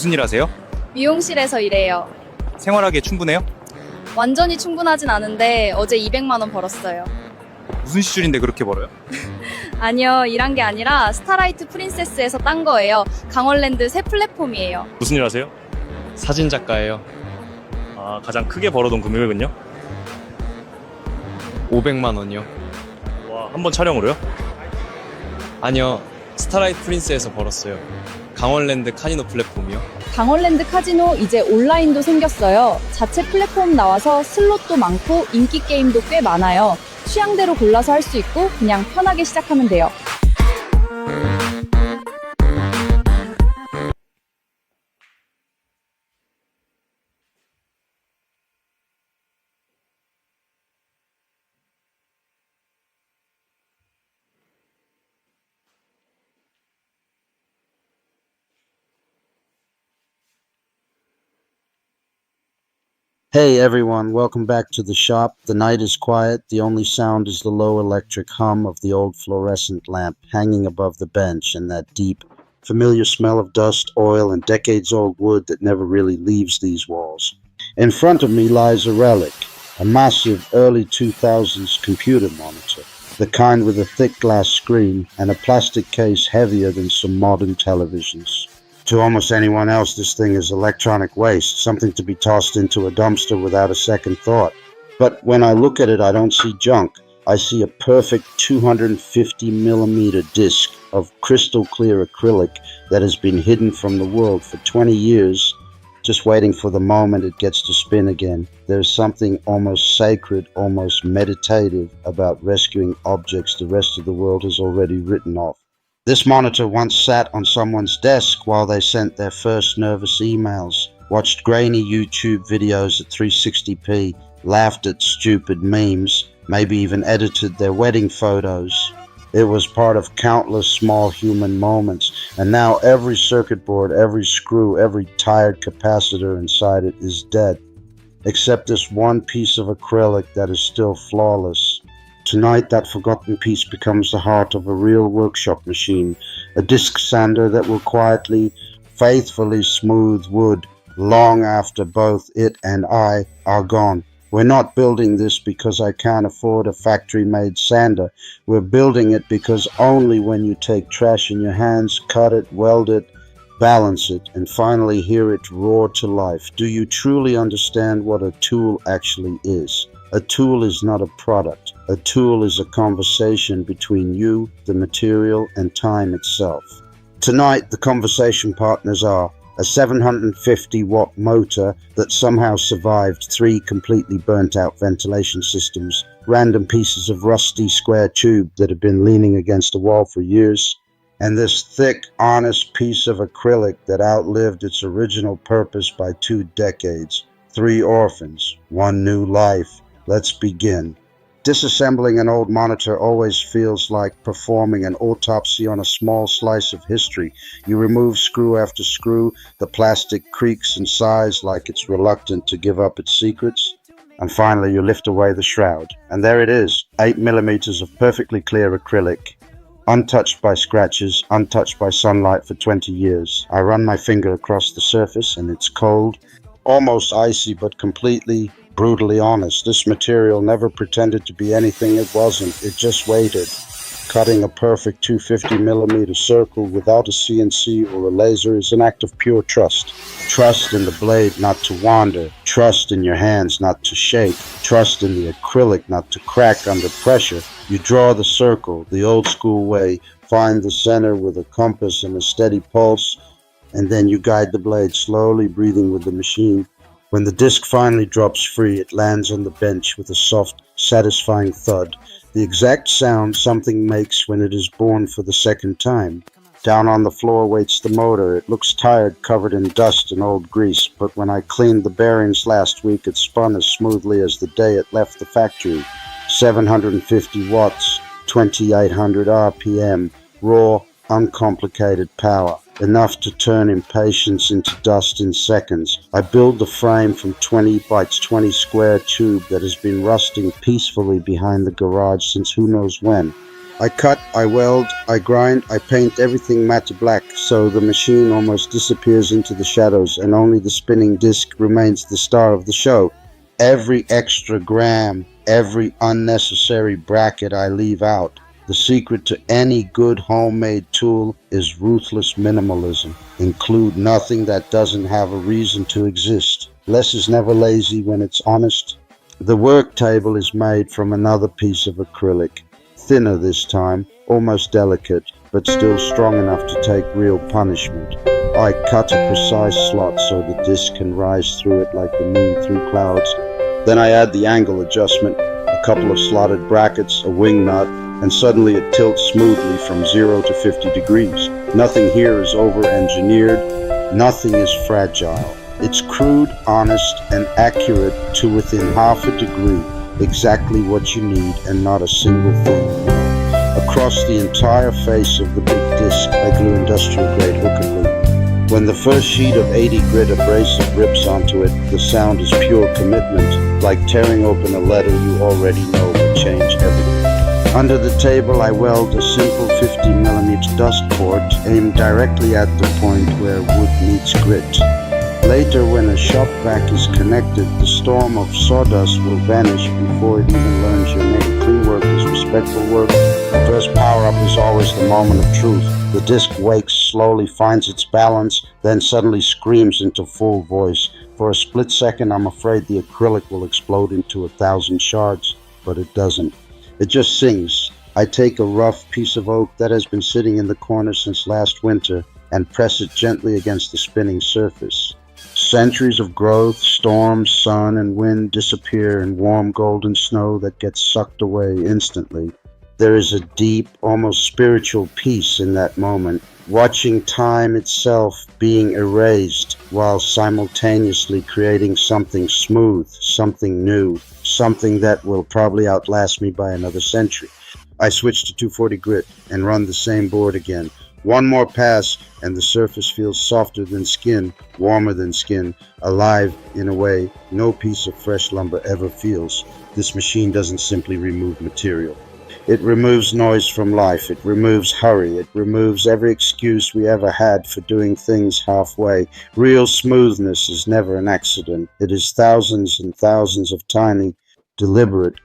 무슨 일 하세요? 미용실에서 일해요. 생활하기에 충분해요? 완전히 충분하진 않은데 어제 200만 원 벌었어요. 무슨 시줄인데 그렇게 벌어요? 아니요, 일한 게 아니라 스타라이트 프린세스에서 딴 거예요. 강원랜드 새 플랫폼이에요. 무슨 일 하세요? 사진 작가예요. 가장 크게 벌어둔 금액은요? 500만 원이요. 와, 한 번 촬영으로요? 아니요, 스타라이트 프린스에서 벌었어요. 강원랜드 카지노 플랫폼이요. 강원랜드 카지노 이제 온라인도 생겼어요. 자체 플랫폼 나와서 슬롯도 많고 인기 게임도 꽤 많아요. 취향대로 골라서 할 수 있고 그냥 편하게 시작하면 돼요. Hey everyone, welcome back to the shop. The night is quiet. The only sound is the low electric hum of the old fluorescent lamp hanging above the bench and that deep, familiar smell of dust, oil, and decades-old wood that never really leaves these walls. In front of me lies a relic, a massive early 2000s computer monitor, the kind with a thick glass screen and a plastic case heavier than some modern televisions. To almost anyone else, this thing is electronic waste, something to be tossed into a dumpster without a second thought. But when I look at it, I don't see junk. I see a perfect 250 millimeter disc of crystal clear acrylic that has been hidden from the world for 20 years, just waiting for the moment it gets to spin again. There's something almost sacred, almost meditative about rescuing objects the rest of the world has already written off. This monitor once sat on someone's desk while they sent their first nervous emails, watched grainy YouTube videos at 360p, laughed at stupid memes, maybe even edited their wedding photos. It was part of countless small human moments, and now every circuit board, every screw, every tired capacitor inside it is dead, except this one piece of acrylic that is still flawless. Tonight, that forgotten piece becomes the heart of a real workshop machine, a disc sander that will quietly, faithfully smooth wood long after both it and I are gone. We're not building this because I can't afford a factory-made sander. We're building it because only when you take trash in your hands, cut it, weld it, balance it, and finally hear it roar to life, do you truly understand what a tool actually is. A tool is not a product. A tool is a conversation between you, the material, and time itself. Tonight, the conversation partners are a 750-watt motor that somehow survived 3 completely burnt-out ventilation systems, random pieces of rusty square tube that have been leaning against a wall for years, and this thick, honest piece of acrylic that outlived its original purpose by 2 decades. 3 orphans, 1 new life. Let's begin. Disassembling an old monitor always feels like performing an autopsy on a small slice of history. You remove screw after screw, the plastic creaks and sighs like it's reluctant to give up its secrets. And finally you lift away the shroud. And there it is, 8 millimeters of perfectly clear acrylic, untouched by scratches, untouched by sunlight for 20 years. I run my finger across the surface and it's cold, almost icy, but completely brutally honest. This material never pretended to be anything it wasn't. It just waited, cutting a perfect 250 millimeter circle without a CNC or a laser is an act of pure trust. Trust in the blade not to wander, trust in your hands not to shake, trust in the acrylic not to crack under pressure. You draw the circle the old school way, find the center with a compass and a steady pulse, and then you guide the blade slowly, breathing with the machine. When the disc finally drops free, it lands on the bench with a soft, satisfying thud, the exact sound something makes when it is born for the second time. Down on the floor waits the motor. It looks tired, covered in dust and old grease, but when I cleaned the bearings last week, it spun as smoothly as the day it left the factory. 750 watts, 2800 RPM, raw, uncomplicated power. Enough to turn impatience into dust in seconds. I build the frame from 20 by 20 square tube that has been rusting peacefully behind the garage since who knows when. I cut, I weld, I grind, I paint everything matte black so the machine almost disappears into the shadows and only the spinning disc remains the star of the show. Every extra gram, every unnecessary bracket I leave out. The secret to any good homemade tool is ruthless minimalism. Include nothing that doesn't have a reason to exist. Less is never lazy when it's honest. The work table is made from another piece of acrylic. Thinner this time, almost delicate, but still strong enough to take real punishment. I cut a precise slot so the disc can rise through it like the moon through clouds. Then I add the angle adjustment, a couple of slotted brackets, a wing nut, and suddenly it tilts smoothly from 0 to 50 degrees. Nothing here is over-engineered, nothing is fragile. It's crude, honest, and accurate to within half a degree, exactly what you need and not a single thing. Across the entire face of the big disc, I glue industrial-grade hook and loop. When the first sheet of 80 grit abrasive rips onto it, the sound is pure commitment, like tearing open a letter you already know will change everything. Under the table, I weld a simple 50mm dust port aimed directly at the point where wood meets grit. Later, when a shop vac is connected, the storm of sawdust will vanish before it even learns your name. Clean work is respectful work. The first power-up is always the moment of truth. The disc wakes, slowly finds its balance, then suddenly screams into full voice. For a split second, I'm afraid the acrylic will explode into 1,000 shards, but it doesn't. It just sings. I take a rough piece of oak that has been sitting in the corner since last winter and press it gently against the spinning surface. Centuries of growth, storms, sun, and wind disappear in warm golden snow that gets sucked away instantly. There is a deep, almost spiritual peace in that moment, watching time itself being erased while simultaneously creating something smooth, something new, something that will probably outlast me by another century. I switch to 240 grit and run the same board again. One more pass and the surface feels softer than skin, warmer than skin, alive in a way no piece of fresh lumber ever feels. This machine doesn't simply remove material. It removes noise from life. It removes hurry. It removes every excuse we ever had for doing things halfway. Real smoothness is never an accident. It is thousands and thousands of tiny, deliberate